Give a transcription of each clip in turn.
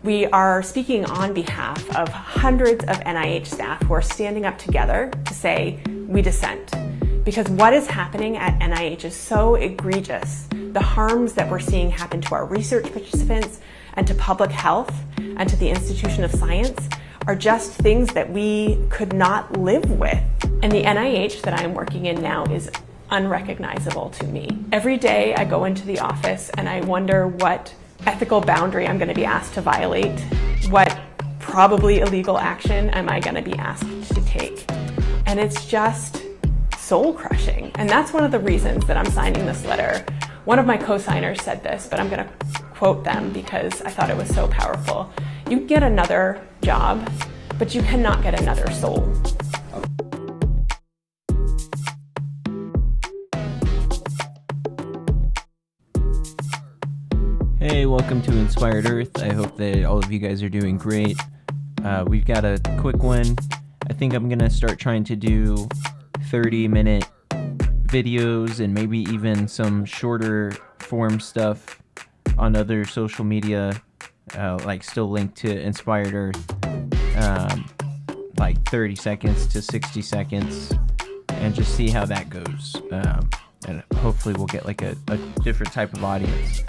We are speaking on behalf of hundreds of NIH staff who are standing up together to say, we dissent. Because what is happening at NIH is so egregious. The harms that we're seeing happen to our research participants and to public health and to the institution of science are just things that we could not live with. And the NIH that I'm working in now is unrecognizable to me. Every day I go into the office and I wonder what ethical boundary I'm going to be asked to violate, what probably illegal action am I going to be asked to take. And it's just soul crushing. And that's one of the reasons that I'm signing this letter. One of my co-signers said this, but I'm going to quote them because I thought it was so powerful. You get another job, but you cannot get another soul. Hey, welcome to Inspired Earth. I hope that all of you guys are doing great. We've got a quick one. I think I'm going to start trying to do 30-minute videos and maybe even some shorter form stuff on other social media, like still linked to Inspired Earth, like 30 seconds to 60 seconds, and just see how that goes. And hopefully we'll get like a different type of audience.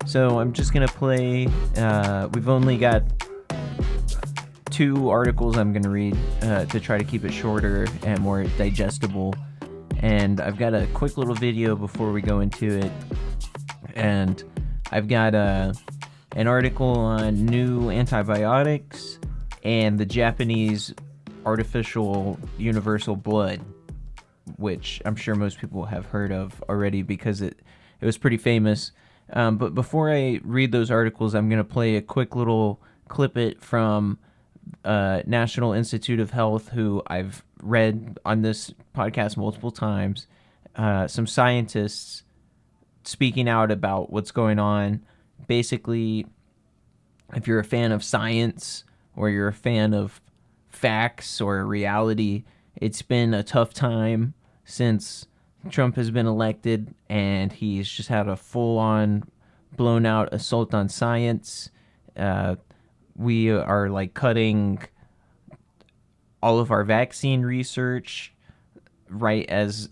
So I'm just going to play, we've only got 2 articles I'm going to read to try to keep it shorter and more digestible. And I've got a quick little video before we go into it. And I've got an article on new antibiotics and the Japanese artificial universal blood, which I'm sure most people have heard of already because it was pretty famous. But before I read those articles, I'm going to play a quick little clip from National Institute of Health, who I've read on this podcast multiple times, some scientists speaking out about what's going on. Basically, if you're a fan of science or you're a fan of facts or reality, it's been a tough time since Trump has been elected, and he's just had a full-on, blown-out assault on science. We are like cutting all of our vaccine research right as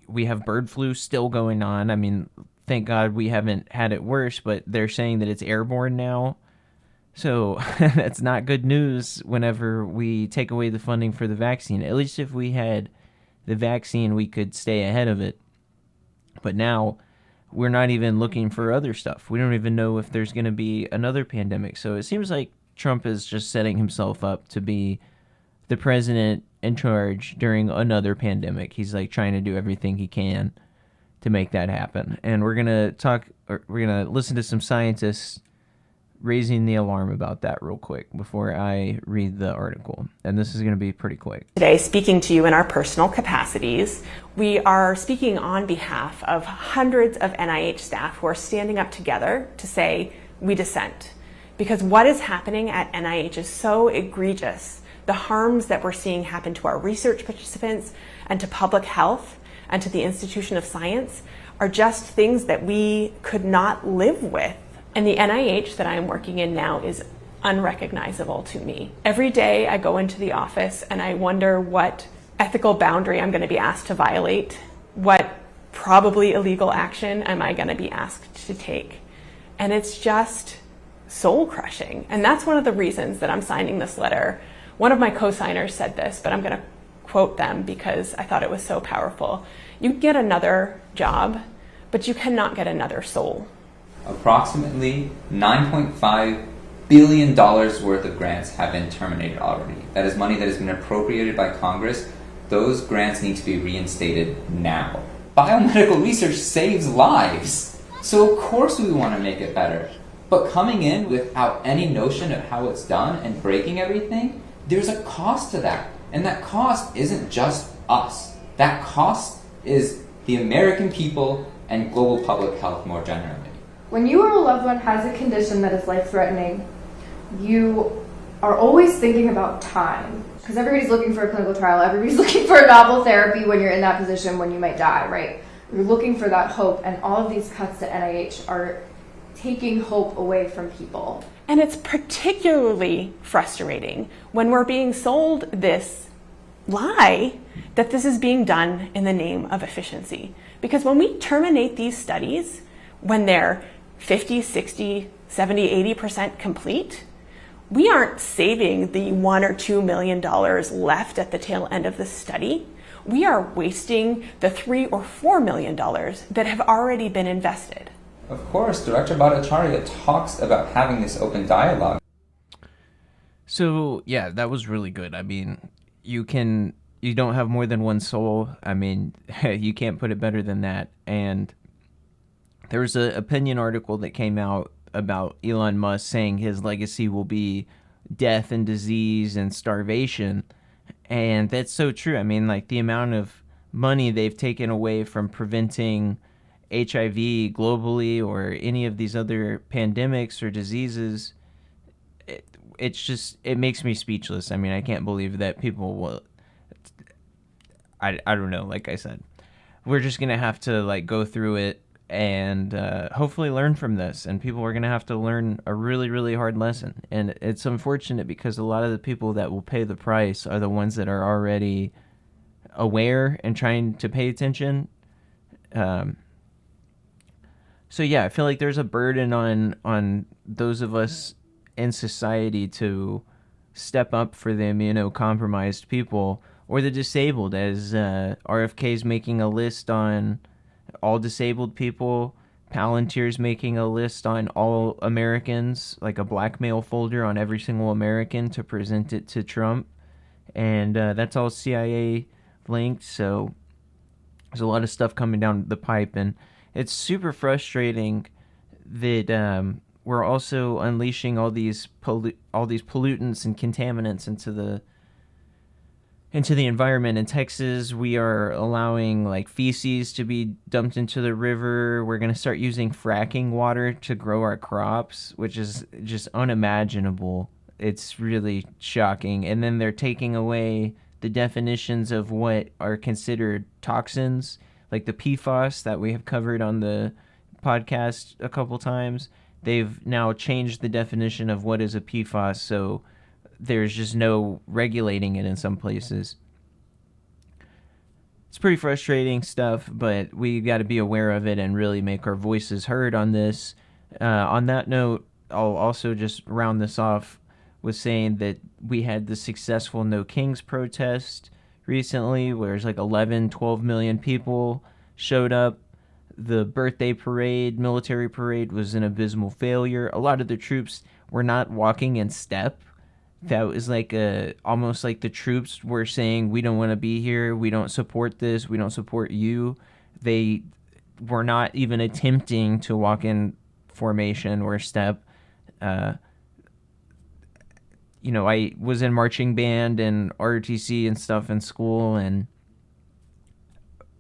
we have bird flu still going on. I mean, thank God we haven't had it worse, but they're saying that it's airborne now. So that's not good news whenever we take away the funding for the vaccine. At least if we had the vaccine, we could stay ahead of it. But now we're not even looking for other stuff. We don't even know if there's going to be another pandemic. So it seems like Trump is just setting himself up to be the president in charge during another pandemic. He's like trying to do everything he can to make that happen. And we're going to listen to some scientists raising the alarm about that real quick before I read the article. And this is going to be pretty quick. Today, speaking to you in our personal capacities, we are speaking on behalf of hundreds of NIH staff who are standing up together to say, we dissent. Because what is happening at NIH is so egregious. The harms that we're seeing happen to our research participants and to public health and to the institution of science are just things that we could not live with. And the NIH that I'm working in now is unrecognizable to me. Every day I go into the office and I wonder what ethical boundary I'm going to be asked to violate, what probably illegal action am I going to be asked to take. And it's just soul crushing. And that's one of the reasons that I'm signing this letter. One of my co-signers said this, but I'm going to quote them because I thought it was so powerful. You get another job, but you cannot get another soul. Approximately $9.5 billion worth of grants have been terminated already. That is money that has been appropriated by Congress. Those grants need to be reinstated now. Biomedical research saves lives, so of course we want to make it better. But coming in without any notion of how it's done and breaking everything, there's a cost to that. And that cost isn't just us. That cost is the American people and global public health more generally. When you or a loved one has a condition that is life-threatening, you are always thinking about time. Because everybody's looking for a clinical trial, everybody's looking for a novel therapy when you're in that position when you might die, right? You're looking for that hope, and all of these cuts to NIH are taking hope away from people. And it's particularly frustrating when we're being sold this lie that this is being done in the name of efficiency. Because when we terminate these studies, when they're 50, 60, 70, 80% complete, we aren't saving the $1 or $2 million left at the tail end of the study. We are wasting the $3 or $4 million that have already been invested. Of course, Director Bhattacharya talks about having this open dialogue. So, yeah, that was really good. I mean, you don't have more than one soul. I mean, you can't put it better than that. And there was an opinion article that came out about Elon Musk saying his legacy will be death and disease and starvation. And that's so true. I mean, like, the amount of money they've taken away from preventing HIV globally or any of these other pandemics or diseases, it makes me speechless. I mean, I can't believe that people will, I don't know, like I said, we're just going to have to like go through it and hopefully learn from this. And people are going to have to learn a really, really hard lesson. And it's unfortunate because a lot of the people that will pay the price are the ones that are already aware and trying to pay attention. So yeah, I feel like there's a burden on those of us in society to step up for the immunocompromised people or the disabled, as RFK's making a list on all disabled people, Palantir's making a list on all Americans, like a blackmail folder on every single American to present it to Trump, and that's all CIA linked, so there's a lot of stuff coming down the pipe, and it's super frustrating that we're also unleashing all these pollutants and contaminants into the environment. In Texas, we are allowing like feces to be dumped into the river. We're going to start using fracking water to grow our crops, which is just unimaginable. It's really shocking. And then they're taking away the definitions of what are considered toxins, like the PFAS that we have covered on the podcast a couple times. They've now changed the definition of what is a PFAS, so there's just no regulating it in some places. It's pretty frustrating stuff, but we got to be aware of it and really make our voices heard on this. On that note, I'll also just round this off with saying that we had the successful No Kings protest recently, where there's like 12 million people showed up. The birthday parade, military parade, was an abysmal failure. A lot of the troops were not walking in step. That was like almost like the troops were saying, we don't want to be here, we don't support this, we don't support you. They were not even attempting to walk in formation or step. I was in marching band and ROTC and stuff in school, and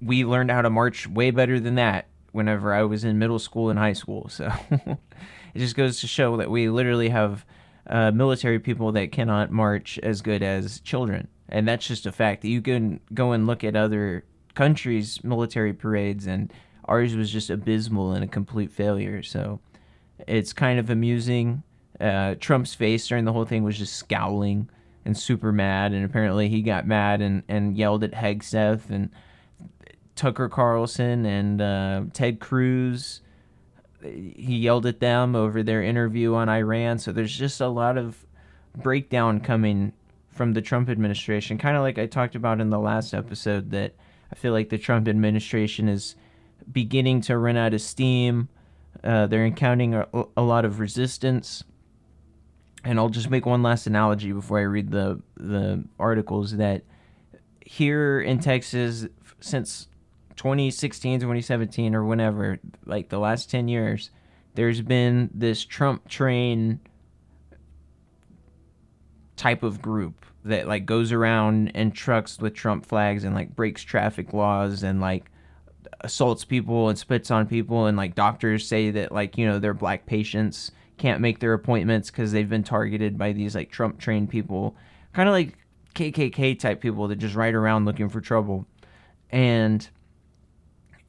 we learned how to march way better than that whenever I was in middle school and high school. So it just goes to show that we literally have military people that cannot march as good as children. And that's just a fact. You can go and look at other countries' military parades, and ours was just abysmal and a complete failure. So it's kind of amusing. Trump's face during the whole thing was just scowling and super mad, and apparently he got mad and yelled at Hegseth and Tucker Carlson and Ted Cruz. He yelled at them over their interview on Iran. So there's just a lot of breakdown coming from the Trump administration, kind of like I talked about in the last episode, that I feel like the Trump administration is beginning to run out of steam. They're encountering a lot of resistance. And I'll just make one last analogy before I read the articles, that here in Texas, since 2016, 2017, or whenever, like the last 10 years, there's been this Trump train type of group that like goes around in trucks with Trump flags and like breaks traffic laws and like assaults people and spits on people, and like doctors say that like, their black patients can't make their appointments because they've been targeted by these like Trump trained people, kind of like KKK type people that just ride around looking for trouble. And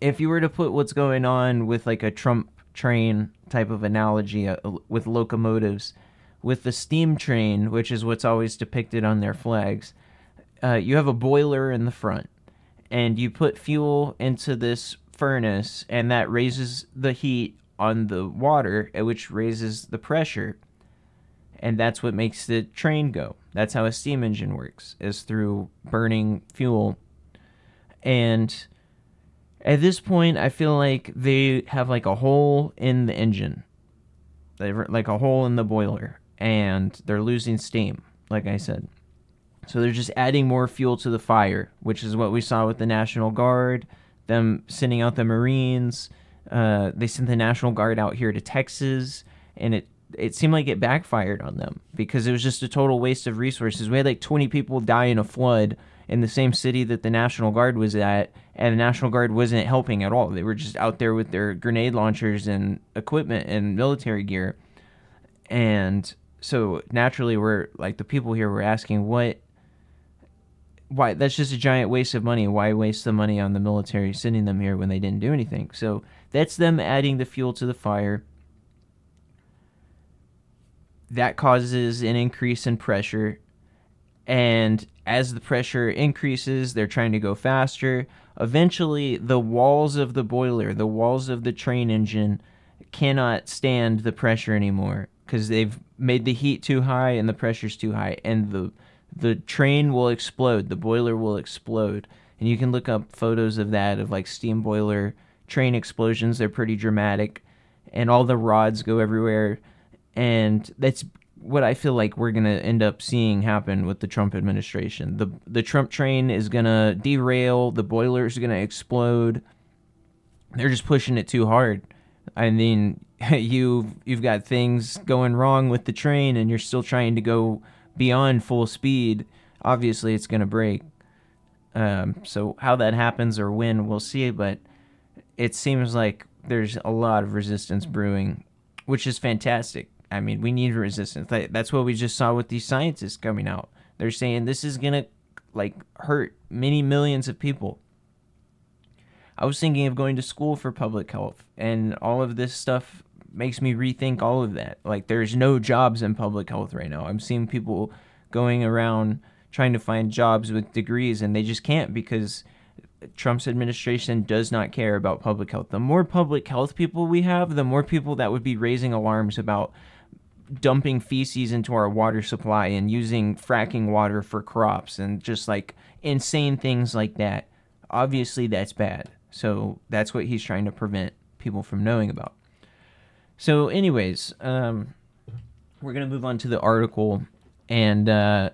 if you were to put what's going on with like a Trump train type of analogy with locomotives, with the steam train, which is what's always depicted on their flags. You have a boiler in the front, and you put fuel into this furnace, and that raises the heat on the water, which raises the pressure, and that's what makes the train go. That's how a steam engine works, is through burning fuel. And at this point, I feel like they have like a hole in the engine. They're like a hole in the boiler, and they're losing steam, like I said. So they're just adding more fuel to the fire, which is what we saw with the National Guard, them sending out the Marines. They sent the National Guard out here to Texas, and it seemed like it backfired on them because it was just a total waste of resources. We had like 20 people die in a flood in the same city that the National Guard was at, and the National Guard wasn't helping at all. They were just out there with their grenade launchers and equipment and military gear. And so naturally, we're like, the people here were asking, why? That's just a giant waste of money. Why waste the money on the military sending them here when they didn't do anything? So that's them adding the fuel to the fire. That causes an increase in pressure, and as the pressure increases, they're trying to go faster. Eventually, the walls of the boiler, the walls of the train engine, cannot stand the pressure anymore because they've made the heat too high and the pressure's too high, and the train will explode. The boiler will explode, and you can look up photos of that, of like steam boiler train explosions. They're pretty dramatic, and all the rods go everywhere. And that's what I feel like we're going to end up seeing happen with the Trump administration. The Trump train is going to derail. The boiler is going to explode. They're just pushing it too hard. I mean, you've got things going wrong with the train, and you're still trying to go beyond full speed. Obviously, it's going to break. So how that happens or when, we'll see. But it seems like there's a lot of resistance brewing, which is fantastic. I mean, we need resistance. That's what we just saw with these scientists coming out. They're saying this is going to like hurt many millions of people. I was thinking of going to school for public health, and all of this stuff makes me rethink all of that. Like, there's no jobs in public health right now. I'm seeing people going around trying to find jobs with degrees, and they just can't because Trump's administration does not care about public health. The more public health people we have, the more people that would be raising alarms about dumping feces into our water supply and using fracking water for crops and just like insane things like that. Obviously, that's bad. So that's what he's trying to prevent people from knowing about. So anyways, we're going to move on to the article. And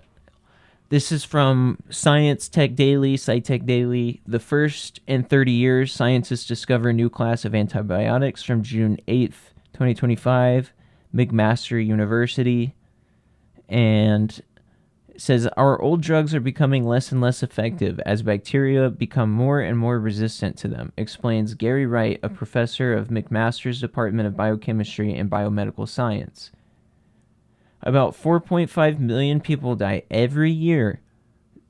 this is from Science Tech Daily, SciTech Daily. The first in 30 years, scientists discover a new class of antibiotics from June 8th, 2025. McMaster University, and it says our old drugs are becoming less and less effective as bacteria become more and more resistant to them, explains Gary Wright, a professor of McMaster's Department of Biochemistry and Biomedical Science. About 4.5 million people die every year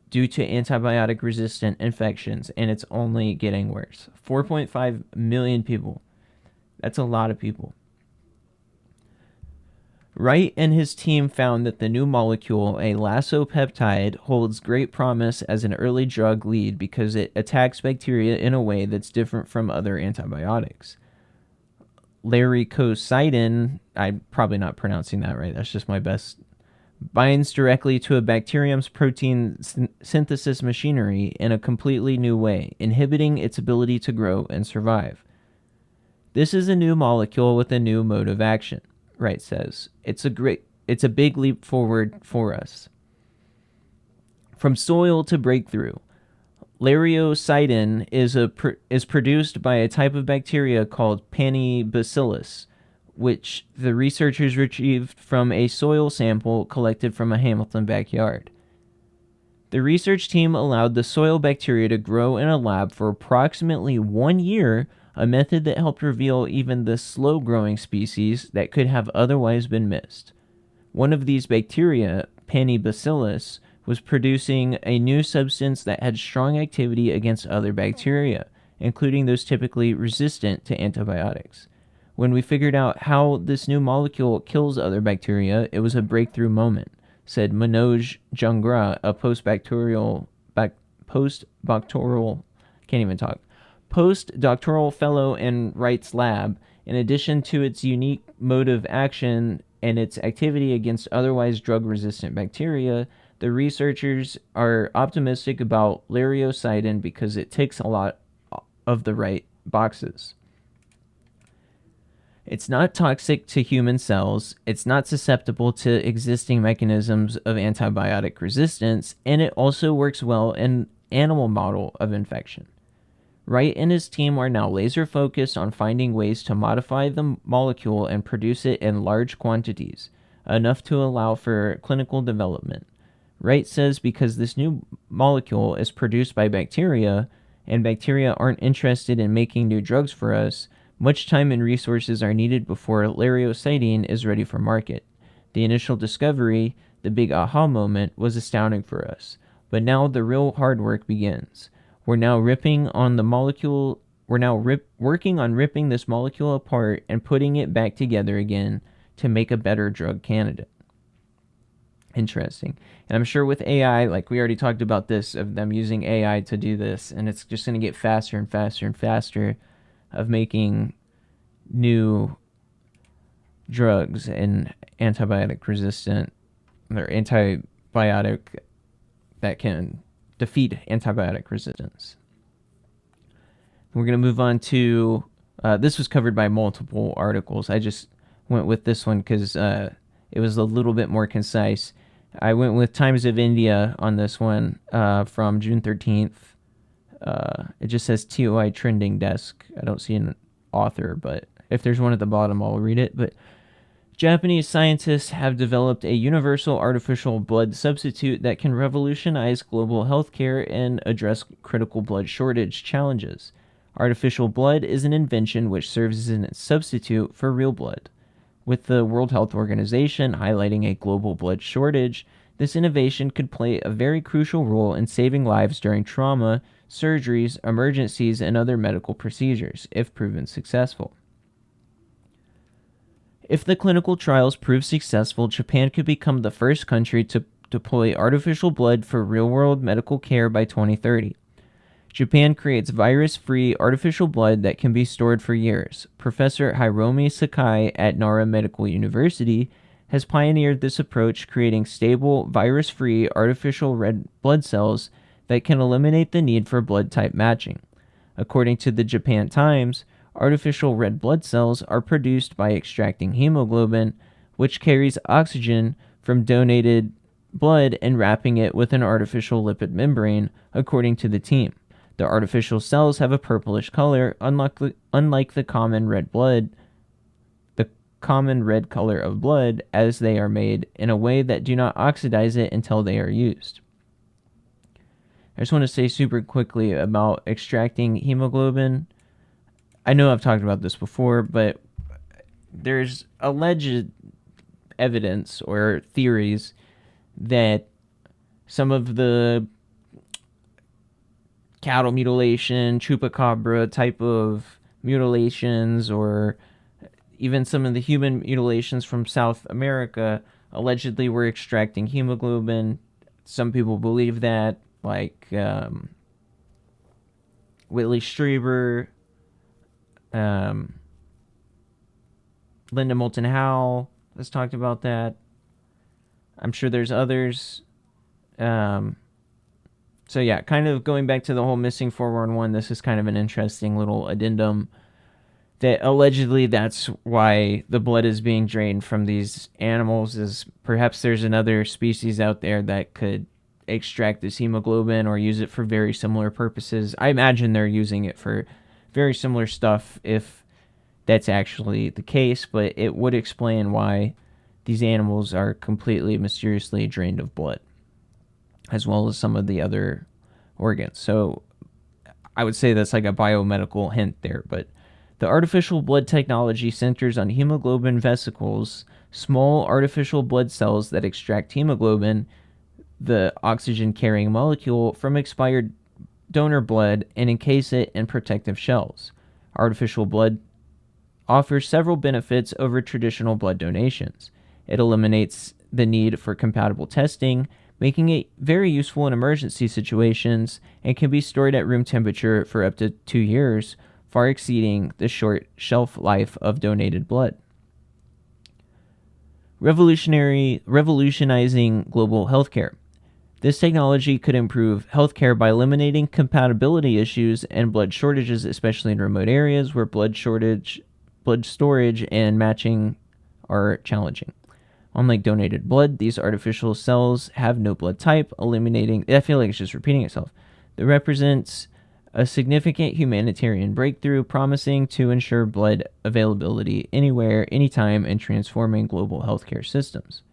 due to antibiotic-resistant infections, and it's only getting worse. 4.5 million people. That's a lot of people. Wright and his team found that the new molecule, a lasopeptide, holds great promise as an early drug lead because it attacks bacteria in a way that's different from other antibiotics. Laricocidin, I'm probably not pronouncing that right, that's just my best, binds directly to a bacterium's protein synthesis machinery in a completely new way, inhibiting its ability to grow and survive. This is a new molecule with a new mode of action. Wright says, it's a big leap forward for us. From soil to breakthrough, Laricocidin is produced by a type of bacteria called Panibacillus, which the researchers retrieved from a soil sample collected from a Hamilton backyard. The research team allowed the soil bacteria to grow in a lab for approximately 1 year, a method that helped reveal even the slow-growing species that could have otherwise been missed. One of these bacteria, Panibacillus, was producing a new substance that had strong activity against other bacteria, including those typically resistant to antibiotics. When we figured out how this new molecule kills other bacteria, it was a breakthrough moment, said Manoj Jungra, a postdoctoral fellow in Wright's lab. In addition to its unique mode of action and its activity against otherwise drug-resistant bacteria, the researchers are optimistic about lariocydin because it ticks a lot of the right boxes. It's not toxic to human cells, it's not susceptible to existing mechanisms of antibiotic resistance, and it also works well in animal model of infection. Wright and his team are now laser focused on finding ways to modify the molecule and produce it in large quantities, enough to allow for clinical development. Wright says because this new molecule is produced by bacteria, and bacteria aren't interested in making new drugs for us, much time and resources are needed before lariocydin is ready for market. The initial discovery, the big aha moment, was astounding for us. But now the real hard work begins. We're now working on ripping this molecule apart and putting it back together again to make a better drug candidate. Interesting. And I'm sure with AI, like we already talked about this, of them using AI to do this, and it's just going to get faster and faster and faster of making new drugs and antibiotic resistant or antibiotic that can defeat antibiotic resistance. We're going to move on to this was covered by multiple articles. I just went with this one because it was a little bit more concise. I went with Times of India on this one from June 13th. It just says TOI trending desk. I don't see an author, but if there's one at the bottom, I'll read it. But Japanese scientists have developed a universal artificial blood substitute that can revolutionize global healthcare and address critical blood shortage challenges. Artificial blood is an invention which serves as a substitute for real blood. With the World Health Organization highlighting a global blood shortage, this innovation could play a very crucial role in saving lives during trauma, surgeries, emergencies, and other medical procedures, if proven successful. If the clinical trials prove successful, Japan could become the first country to deploy artificial blood for real-world medical care by 2030. Japan creates virus-free artificial blood that can be stored for years. Professor Hiromi Sakai at Nara Medical University has pioneered this approach, creating stable, virus-free artificial red blood cells that can eliminate the need for blood type matching. According to the Japan Times, artificial red blood cells are produced by extracting hemoglobin, which carries oxygen from donated blood and wrapping it with an artificial lipid membrane, according to the team. The artificial cells have a purplish color, unlike the common red color of blood, as they are made in a way that do not oxidize it until they are used. I just want to say super quickly about extracting hemoglobin. I know I've talked about this before, but there's alleged evidence or theories that some of the cattle mutilation, chupacabra type of mutilations, or even some of the human mutilations from South America allegedly were extracting hemoglobin. Some people believe that, like Whitley Strieber, Linda Moulton Howe has talked about that. I'm sure there's others. So yeah, kind of going back to the whole missing 411, this is kind of an interesting little addendum that allegedly that's why the blood is being drained from these animals, is perhaps there's another species out there that could extract this hemoglobin or use it for very similar purposes. I imagine they're using it for very similar stuff if that's actually the case, but it would explain why these animals are completely mysteriously drained of blood, as well as some of the other organs. So I would say that's like a biomedical hint there, but the artificial blood technology centers on hemoglobin vesicles, small artificial blood cells that extract hemoglobin, the oxygen-carrying molecule, from expired donor blood and encase it in protective shells. Artificial offers several benefits over traditional blood donations. It eliminates the need for compatible testing, making it very useful in emergency situations, and can be stored at room temperature for up to 2 years, far exceeding the short shelf life of donated blood. Revolutionizing global healthcare. This technology could improve healthcare by eliminating compatibility issues and blood shortages, especially in remote areas where blood storage and matching are challenging. Unlike donated blood, these artificial cells have no blood type, eliminating... I feel like it's just repeating itself. That represents a significant humanitarian breakthrough, promising to ensure blood availability anywhere, anytime, and transforming global healthcare systems.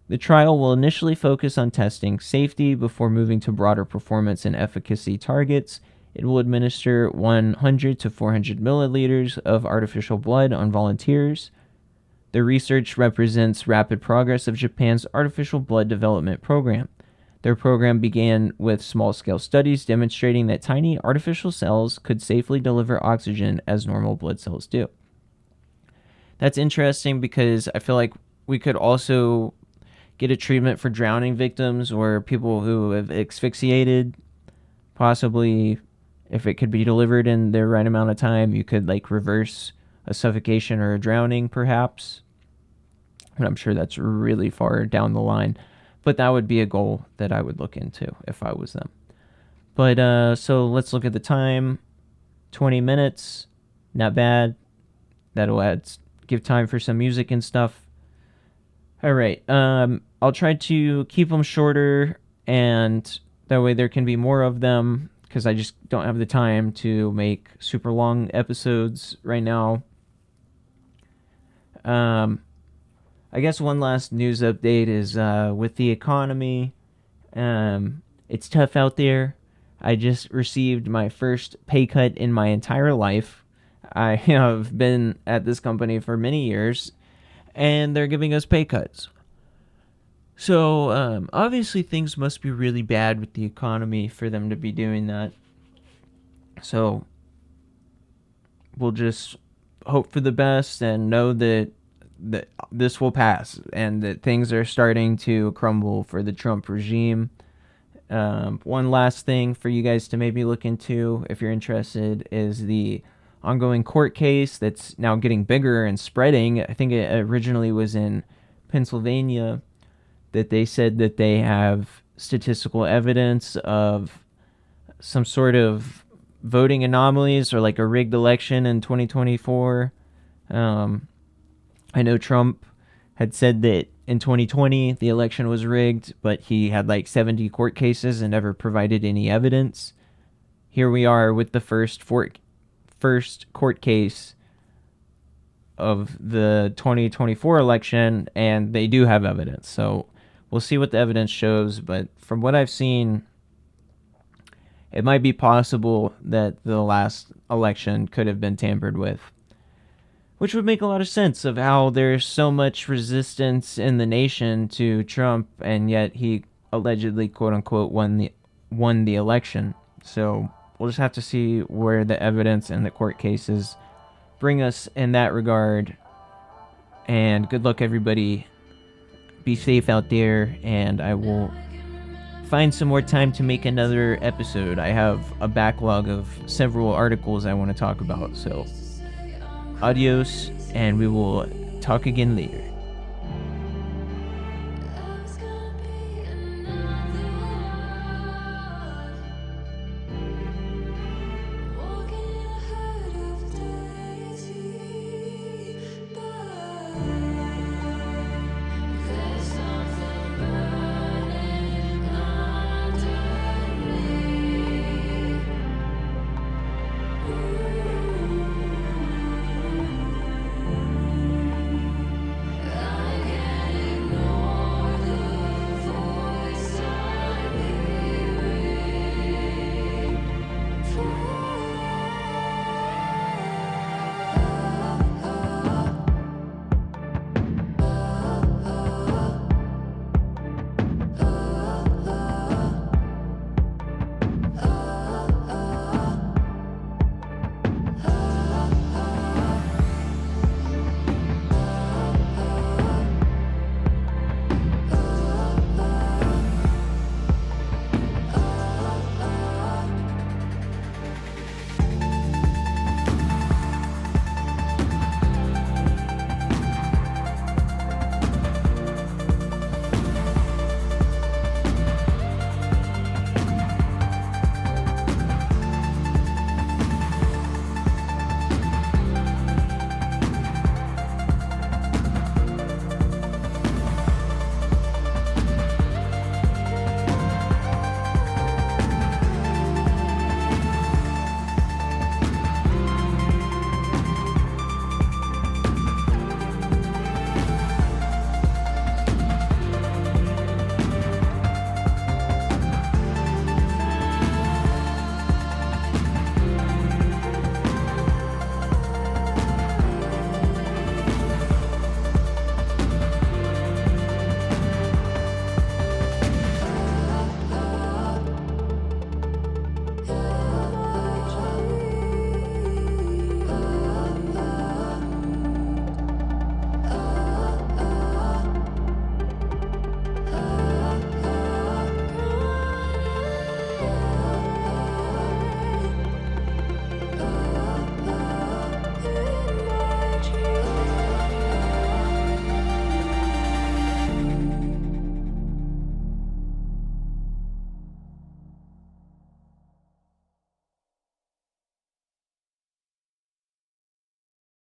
The trial will initially focus on testing safety before moving to broader performance and efficacy targets. It will administer 100 to 400 milliliters of artificial blood on volunteers. The research represents rapid progress of Japan's artificial blood development program. Their program began with small-scale studies demonstrating that tiny artificial cells could safely deliver oxygen as normal blood cells do. That's interesting because I feel like we could also get a treatment for drowning victims or people who have asphyxiated. Possibly, if it could be delivered in the right amount of time, you could like reverse a suffocation or a drowning, perhaps. But I'm sure that's really far down the line. But that would be a goal that I would look into if I was them. But so let's look at the time. 20 minutes, not bad. That'll give time for some music and stuff. All right. I'll try to keep them shorter, and that way there can be more of them, because I just don't have the time to make super long episodes right now. I guess one last news update is with the economy. It's tough out there. I just received my first pay cut in my entire life. I have been at this company for many years, and they're giving us pay cuts. So, obviously things must be really bad with the economy for them to be doing that. So, we'll just hope for the best and know that this will pass and that things are starting to crumble for the Trump regime. One last thing for you guys to maybe look into, if you're interested, is the ongoing court case that's now getting bigger and spreading. I think it originally was in Pennsylvania, that they said that they have statistical evidence of some sort of voting anomalies or like a rigged election in 2024. I know Trump had said that in 2020 the election was rigged, but he had like 70 court cases and never provided any evidence. Here we are with the first court case of the 2024 election, and they do have evidence. So we'll see what the evidence shows, but from what I've seen, it might be possible that the last election could have been tampered with, which would make a lot of sense of how there's so much resistance in the nation to Trump, and yet he allegedly, quote-unquote, won the election. So we'll just have to see where the evidence and the court cases bring us in that regard. And good luck, everybody. Be safe out there, and I will find some more time to make another episode. I have a backlog of several articles I want to talk about. So adios, and we will talk again later.